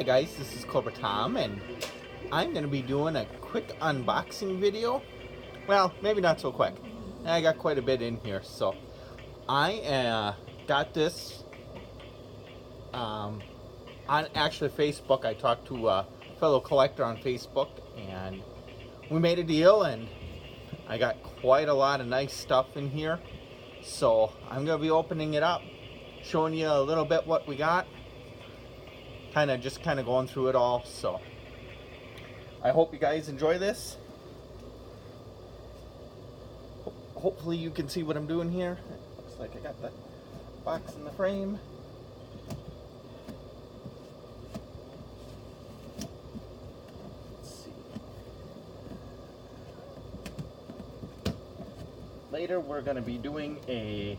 Hi guys, this is Cobra Tom, and I'm going to be doing a quick unboxing video. Well, maybe not so quick. I got quite a bit in here, so I got this on actually Facebook. I talked to a fellow collector on Facebook, and we made a deal, and I got quite a lot of nice stuff in here. So I'm going to be opening it up, showing you a little bit what we got. Kind of going through it all. So I hope you guys enjoy this. Hopefully you can see what I'm doing here. Looks like I got the box in the frame. Let's see. Later we're going to be doing a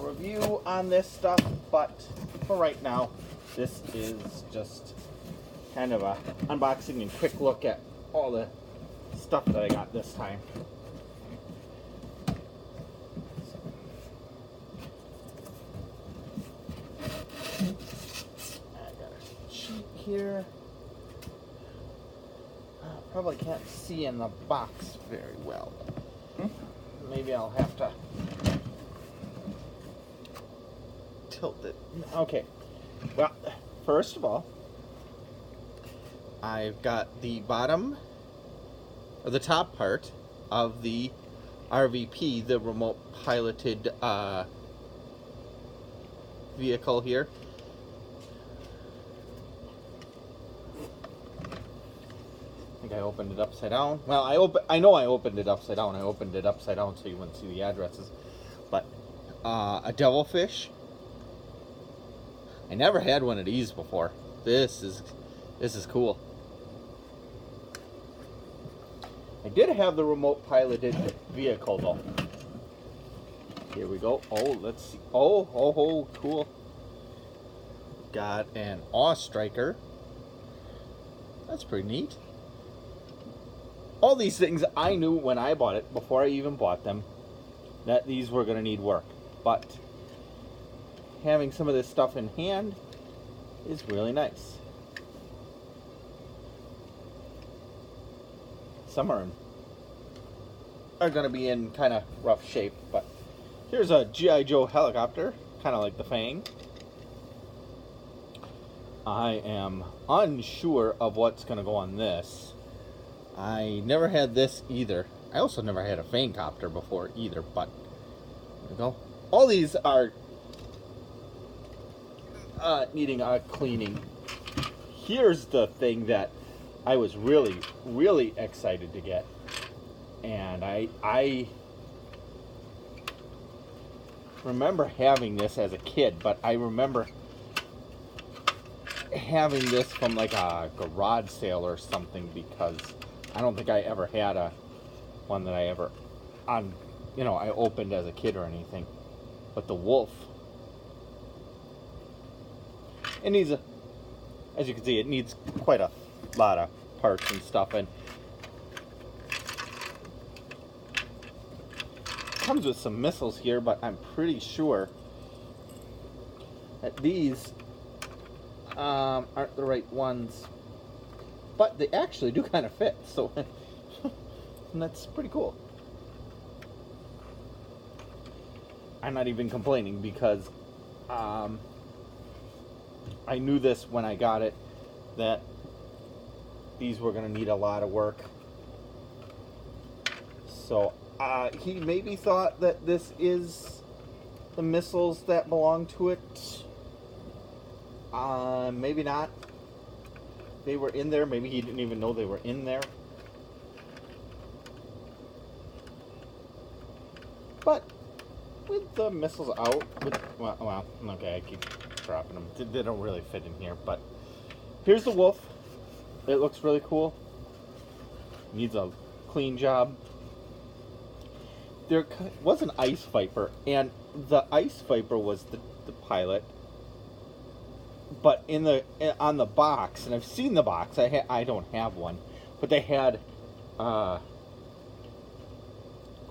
review on this stuff, but for right now, this is just kind of a unboxing and quick look at all the stuff that I got this time. I got a sheet here. Probably can't see in the box very well. Maybe I'll have to tilt it. Okay. Well, first of all, I've got the bottom, or the top part of the RVP, the remote piloted vehicle here. I think I opened it upside down. Well, I know I opened it upside down. I opened it upside down so you wouldn't see the addresses. But a devilfish. I never had one of these before. This is cool. I did have the remote piloted vehicle though. Here we go. Oh, let's see. Oh, cool. Got an Awe Striker. That's pretty neat. All these things I knew when I bought it, before I even bought them, that these were going to need work. But having some of this stuff in hand is really nice. Some are going to be in kind of rough shape, but here's a G.I. Joe helicopter, kind of like the Fang. I am unsure of what's going to go on this. I never had this either. I also never had a Fang copter before either, but there we go. All these are needing a cleaning. Here's the thing that I was really, really excited to get, and I remember having this as a kid, but I remember having this from like a garage sale or something, because I don't think I ever had one that I ever I opened as a kid or anything. But the Wolf, it needs as you can see, it needs quite a lot of parts and stuff, and comes with some missiles here, but I'm pretty sure that these aren't the right ones, but they actually do kind of fit, so and that's pretty cool. I'm not even complaining, because I knew this when I got it, that these were going to need a lot of work. So he maybe thought that this is the missiles that belong to it. Maybe not. They were in there. Maybe he didn't even know they were in there. But with the missiles out, well, okay, I keep dropping them. They don't really fit in here, but here's the Wolf. It looks really cool. Needs a clean job. There was an Ice Viper, and the Ice Viper was the pilot. But on the box, and I've seen the box. I don't have one, but they had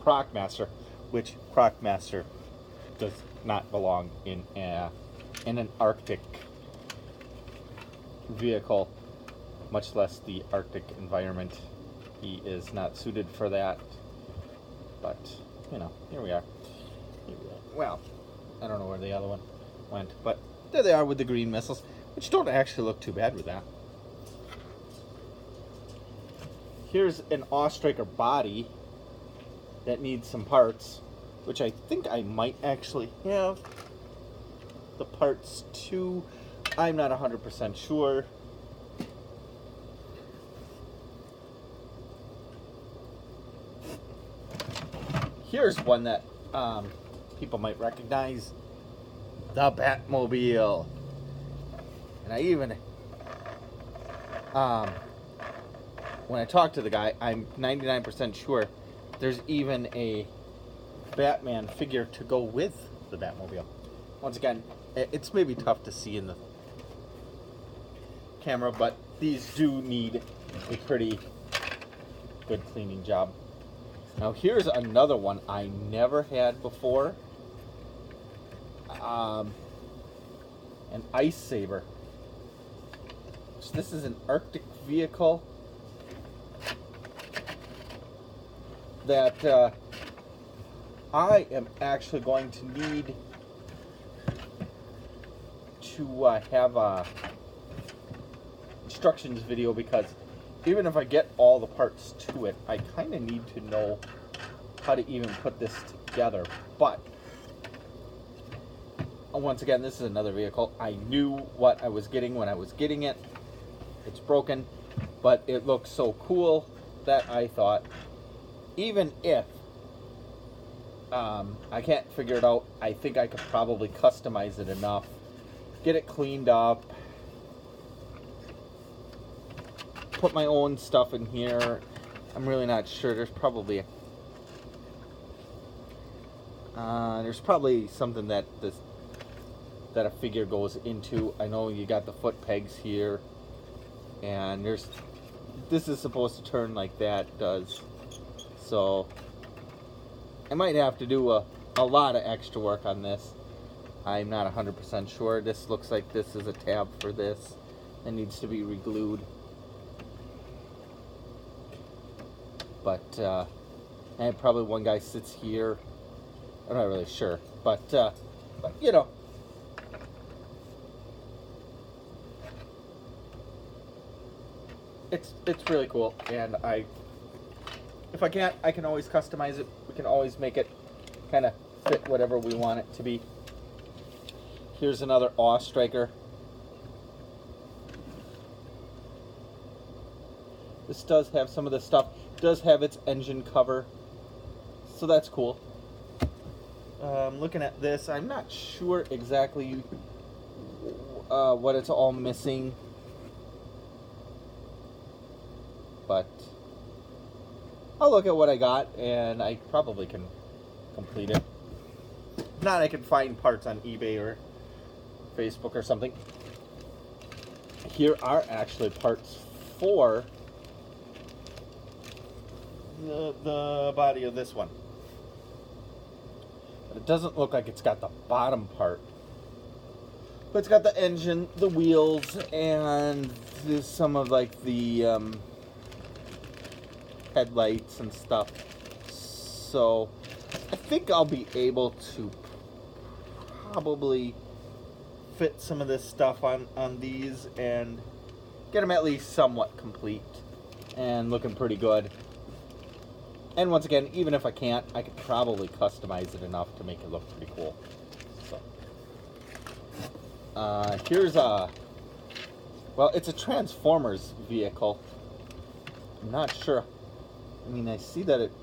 Crocmaster which Crocmaster does not belong in an Arctic vehicle, much less the Arctic environment. He is not suited for that. But, you know, here we are. Well, I don't know where the other one went, but there they are with the green missiles, which don't actually look too bad with that. Here's an Awstriker body that needs some parts, which I think I might actually have the parts to. I'm not 100% sure. Here's one that people might recognize, the Batmobile. And I even, when I talked to the guy, I'm 99% sure there's even a Batman figure to go with the Batmobile. Once again, it's maybe tough to see in the camera, but these do need a pretty good cleaning job. Now here's another one I never had before. An Ice Saber. So this is an Arctic vehicle that I am actually going to need to have a instructions video, because even if I get all the parts to it, I kind of need to know how to even put this together. But once again, this is another vehicle. I knew what I was getting when I was getting it. It's broken, but it looks so cool that I thought, even if I can't figure it out, I think I could probably customize it enough, get it cleaned up, put my own stuff in here. I'm really not sure. There's probably something that a figure goes into. I know you got the foot pegs here, and this is supposed to turn like that does. So I might have to do a lot of extra work on this. I'm not 100% sure. This looks like this is a tab for this. It needs to be re-glued. But and probably one guy sits here. I'm not really sure, but you know, it's really cool. And if I can't, I can always customize it. We can always make it kind of fit whatever we want it to be. Here's another Awstriker. This does have some of the stuff. It does have its engine cover, so that's cool. Looking at this, I'm not sure exactly what it's all missing, but I'll look at what I got, and I probably can complete it. If not, I can find parts on eBay or Facebook or something. Here are actually parts for the body of this one. But it doesn't look like it's got the bottom part. But it's got the engine, the wheels, and some of like the headlights and stuff. So I think I'll be able to probably fit some of this stuff on these and get them at least somewhat complete and looking pretty good. And once again, even if I can't, I could probably customize it enough to make it look pretty cool. So here's it's a Transformers vehicle. I'm not sure. I mean, I see that it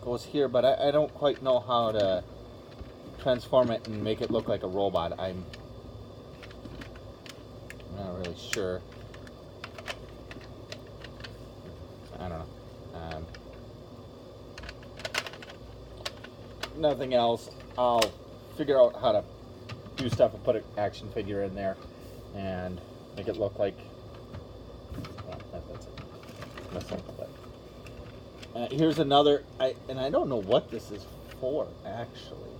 goes here, but I don't quite know how to transform it and make it look like a robot. I'm not really sure. I don't know. Nothing else. I'll figure out how to do stuff and put an action figure in there and make it look like, well, that's it. That's something, but Here's another. I don't know what this is for actually.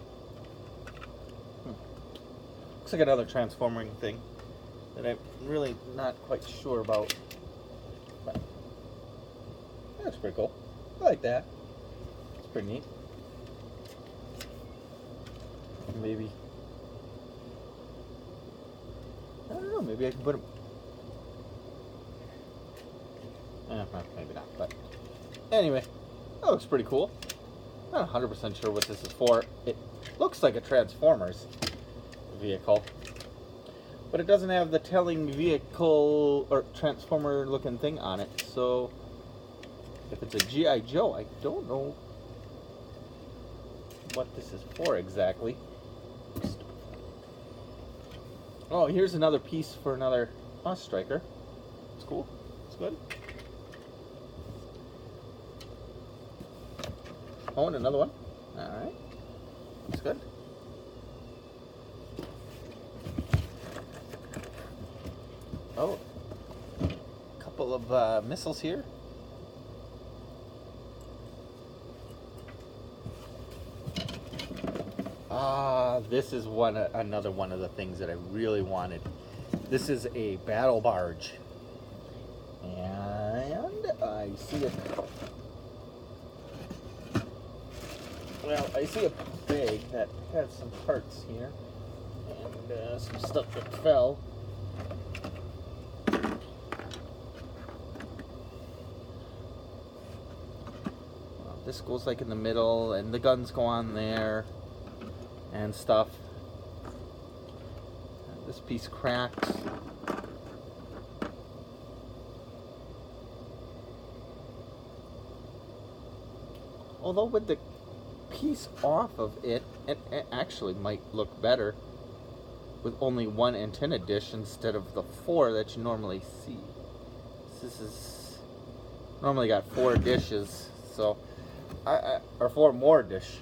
Looks like another transforming thing that I'm really not quite sure about. But that's pretty cool. I like that. It's pretty neat. Maybe. I don't know. Maybe I can put them. Maybe not. But anyway, that looks pretty cool. Not 100% sure what this is for. It looks like a Transformers vehicle, but it doesn't have the telling vehicle or Transformer looking thing on it. So if it's a G.I. Joe, I don't know what this is for exactly. Oh, here's another piece for another Boss Striker. It's cool. It's good. Oh, and another one. Alright. That's good. Oh. A couple of missiles here. This is another one of the things that I really wanted. This is a battle barge. And I see it. Well, I see a bag that has some parts here. And some stuff that fell. This goes like in the middle, and the guns go on there. And stuff. This piece cracks. Although with the piece off of it, it actually might look better with only one antenna dish instead of the 4 that you normally see. This is normally got 4 dishes, so or 4 more dish.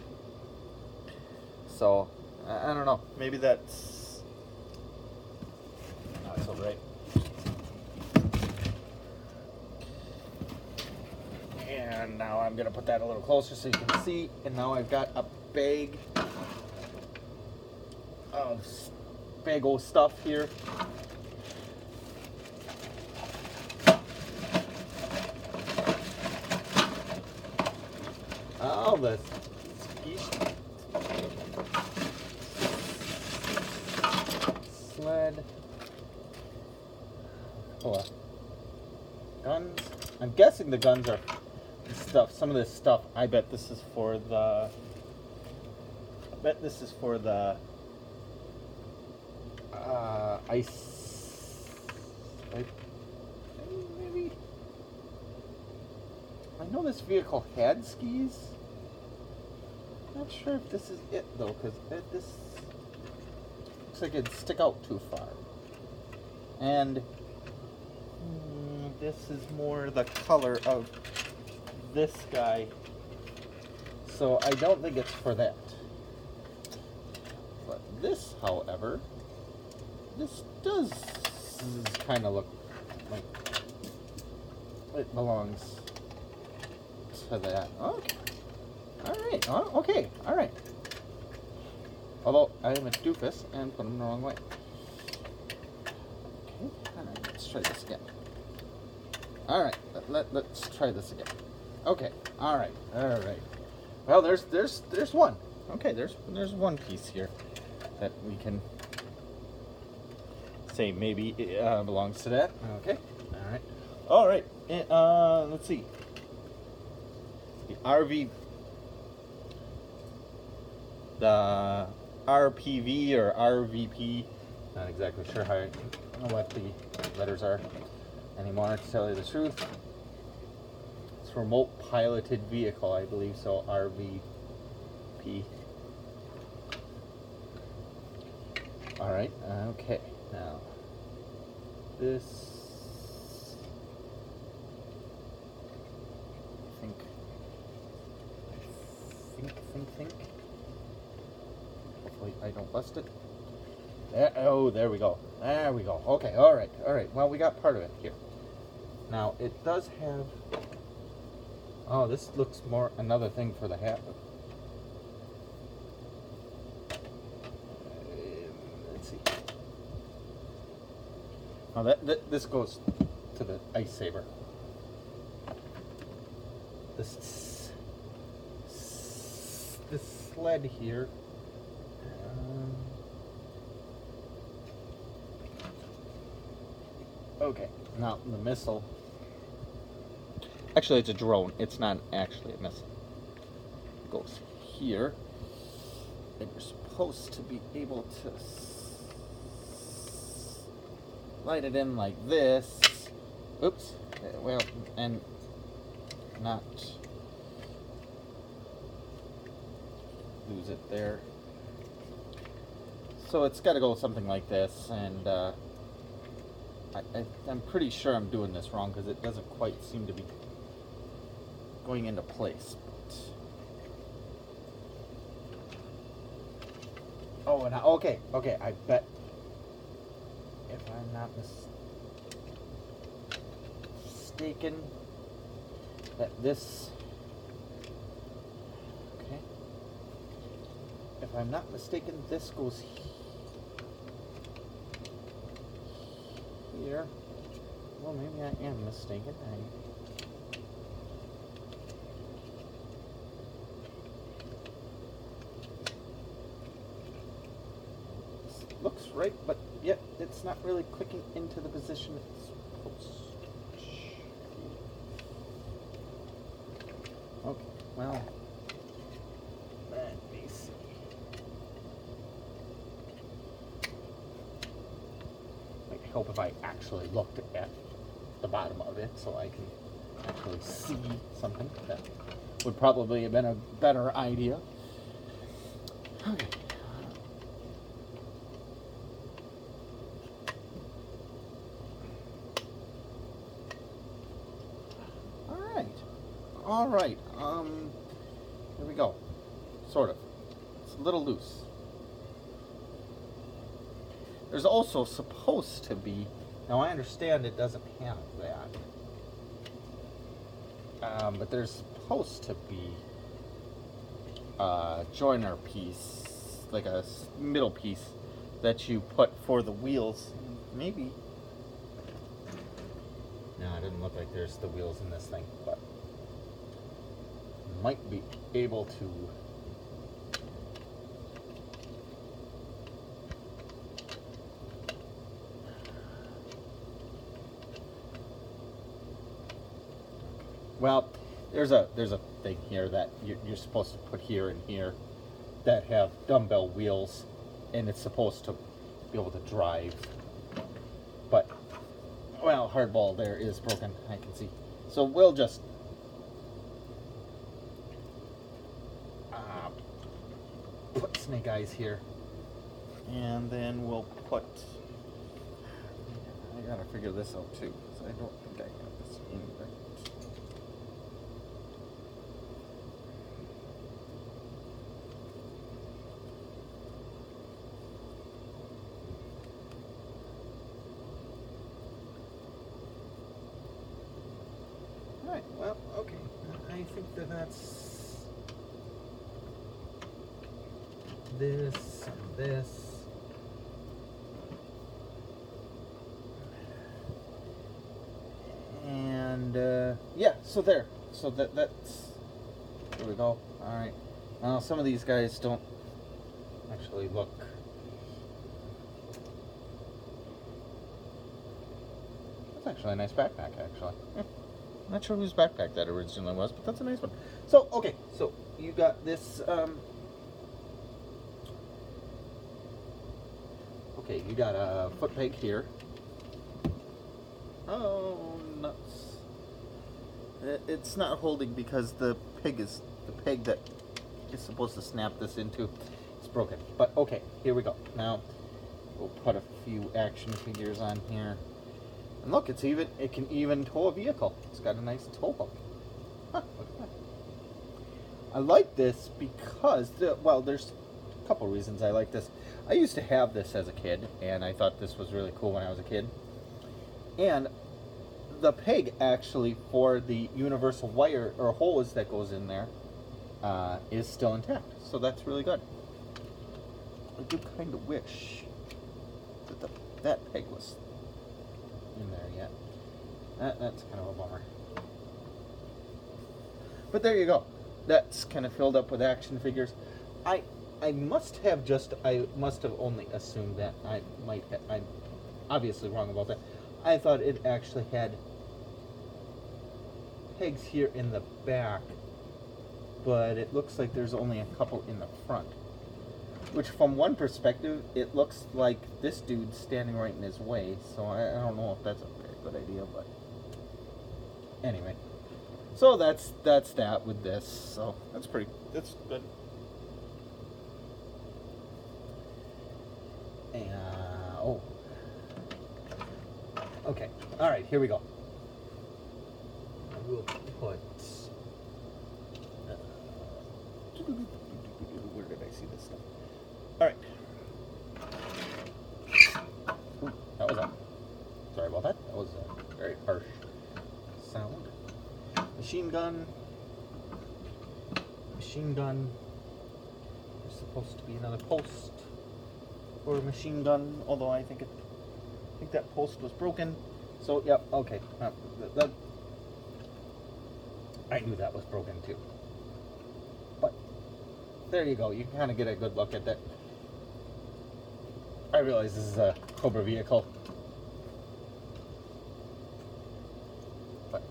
So, I don't know. Maybe that's not so great. And now I'm going to put that a little closer so you can see. And now I've got a bag of big old stuff here. Oh, this. Sled. Oh, guns. I'm guessing the guns are stuff. Some of this stuff. I bet this is for the. Ice. Maybe. I know this vehicle had skis. Not sure if this is it though, because this looks like it'd stick out too far. And this is more the color of this guy, so I don't think it's for that. But this, however, this does kind of look like it belongs to that. Okay. Alright. Oh, okay. Alright. Although I am a doofus and put them the wrong way. Okay. Alright, let's try this again. Alright, let's try this again. Okay. Alright. Alright. Well, there's one. Okay, there's one piece here that we can say maybe it belongs to that. Okay. Alright. Alright. Let's see. The RPV or RVP, not exactly sure what the letters are anymore, to tell you the truth. It's remote piloted vehicle, I believe, so RVP. Alright, okay, now this, think. Hopefully I don't bust it. There we go. There we go. Okay, alright. Well, we got part of it here. Now, it does have Oh, this looks more another thing for the hat. Let's see. Oh, this goes to the ice saber. This sled here. Okay, now the missile. Actually, it's a drone. It's not actually a missile. It goes here, and you're supposed to be able to slide it in like this. Oops. Well, and not lose it there. So it's got to go something like this, and I'm pretty sure I'm doing this wrong because it doesn't quite seem to be going into place. But oh, and okay, I bet if I'm not mistaken, that this, okay, if I'm not mistaken, this goes here. Well, maybe I am mistaken. Looks right, but yet it's not really clicking into the position it's supposed to. Okay, well, let me see. Might help if I actually looked at the bottom of it so I can actually see something. That would probably have been a better idea. Okay. All right, here we go. Sort of. It's a little loose. There's also supposed to be, now I understand it doesn't have that, but there's supposed to be a joiner piece, like a middle piece that you put for the wheels. Maybe. No, it doesn't look like there's the wheels in this thing, but might be able to well, there's a thing here that you're supposed to put here and here that have dumbbell wheels, and it's supposed to be able to drive, but well, hardball there is broken, I can see, so we'll just put snake eyes here, and then we'll put, I gotta figure this out too, because I don't think I have this in right. Alright, well, okay, I think that's this and this. And yeah, so there. So that's there we go. Alright. Now some of these guys don't actually look. That's actually a nice backpack, actually. Yeah. Not sure whose backpack that originally was, but that's a nice one. So okay, so you got this okay, you got a foot peg here. Oh, nuts. It's not holding because the peg that is supposed to snap this into is broken. But okay, here we go. Now, we'll put a few action figures on here. And look, it can even tow a vehicle. It's got a nice tow hook. Huh, look at that. I like this because, well, there's a couple reasons I like this. I used to have this as a kid, and I thought this was really cool when I was a kid. And the peg actually for the universal wire or hose that goes in there is still intact. So that's really good. I do kind of wish that that peg was in there yet. That's kind of a bummer. But there you go. That's kind of filled up with action figures. I must have only assumed that. I'm obviously wrong about that. I thought it actually had pegs here in the back, but it looks like there's only a couple in the front. Which, from one perspective, it looks like this dude's standing right in his way, so I don't know if that's a very good idea, but anyway. So that's that with this. So that's good. And okay. All right, here we go. I will put. Where did I see this stuff? All right. Ooh, that was sorry about that. That was a very harsh sound. Machine gun. There's supposed to be another post for a machine gun, although I think that post was broken. So yep, okay. I knew that was broken too. But there you go. You can kind of get a good look at that. I realize this is a Cobra vehicle. But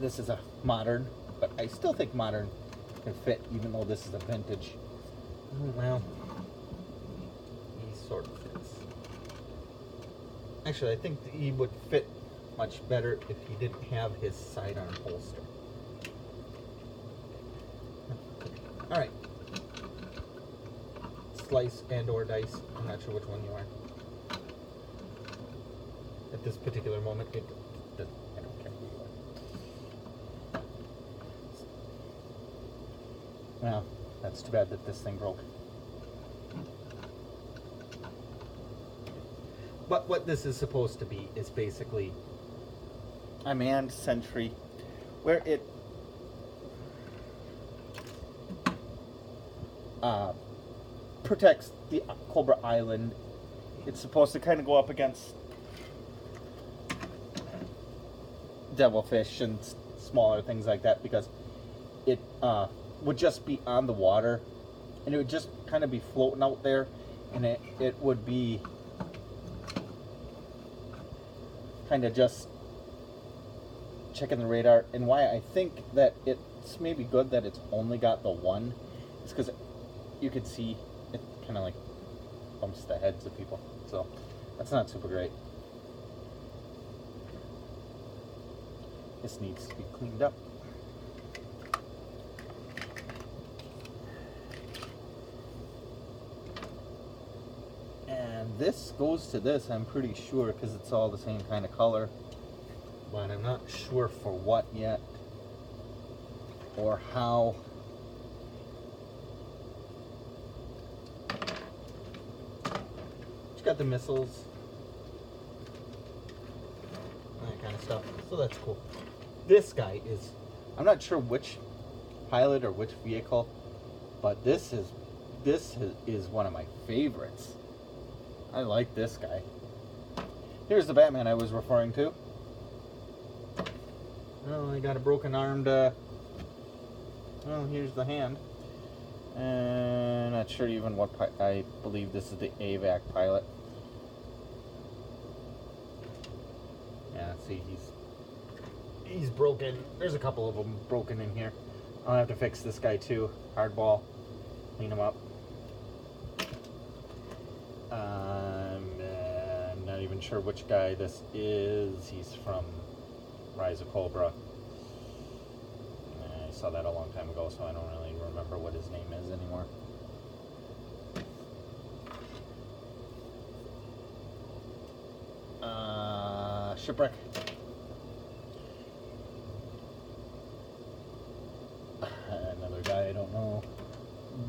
this is a modern, but I still think modern can fit, even though this is a vintage. Well, he sort of fits. Actually, I think he would fit much better if he didn't have his sidearm holster. All right. Slice and or dice. I'm not sure which one you are. At this particular moment, I don't care who you are. Well, that's too bad that this thing broke. But what this is supposed to be is basically a manned sentry where it protects the Cobra Island. It's supposed to kind of go up against devilfish and smaller things like that, because it would just be on the water and it would just kind of be floating out there, and it would be kind of just checking the radar. And why I think that it's maybe good that it's only got the one is because you could see it kind of like bumps the heads of people, so that's not super great. This needs to be cleaned up. And this goes to this, I'm pretty sure, because it's all the same kind of color. But I'm not sure for what yet, or how. It's got the missiles, that kind of stuff, so that's cool. This guy is, I'm not sure which pilot or which vehicle, but this is one of my favorites. I like this guy. Here's the Batman I was referring to. Oh, I got a broken armed, well, here's the hand. And not sure even what I believe this is the AVAC pilot. Yeah, see, he's broken. There's a couple of them broken in here. I'll have to fix this guy too. Hardball, clean him up. I'm not even sure which guy this is. He's from Rise of Cobra. I saw that a long time ago, so I don't really remember what his name is anymore. Shipwreck. Another guy I don't know.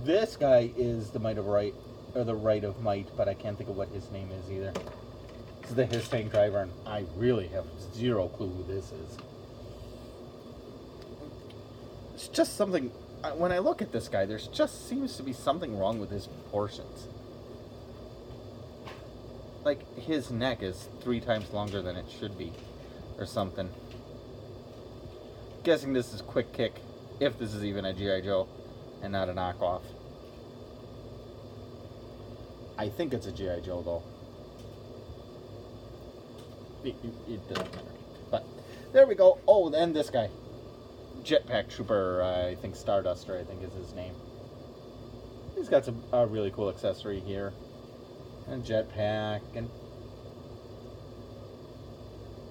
This guy is the Might of Right, or the Right of Might, but I can't think of what his name is either. is the His Tank Driver, and I really have zero clue who this is. It's just something, when I look at this guy, there's just seems to be something wrong with his proportions. Like, his neck is 3 times longer than it should be, or something. Guessing this is Quick Kick, if this is even a G.I. Joe, and not a knockoff. I think it's a G.I. Joe, though. It doesn't matter. But, there we go. Oh, and this guy. Jetpack Trooper, I think Starduster, I think is his name. He's got a really cool accessory here. And jetpack, and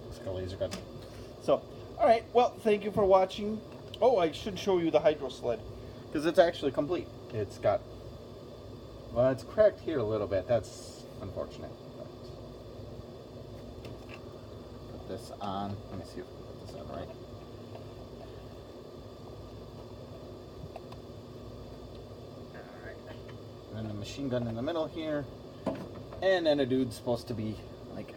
it's got a laser gun. So, alright, well, thank you for watching. Oh, I should show you the Hydro Sled, because it's actually complete. It's got, well, it's cracked here a little bit. That's unfortunate. Put this on. Let me see if I can put this on right. Alright. And then the machine gun in the middle here. And then a dude's supposed to be like,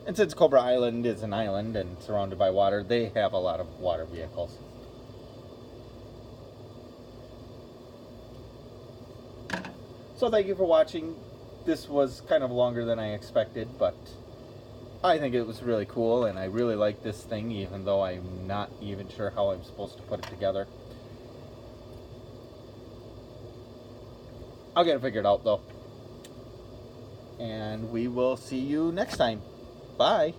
and since Cobra Island is an island and surrounded by water, they have a lot of water vehicles. So thank you for watching. This was kind of longer than I expected, but I think it was really cool, and I really like this thing, even though I'm not even sure how I'm supposed to put it together. I'll get it figured out, though. And we will see you next time. Bye.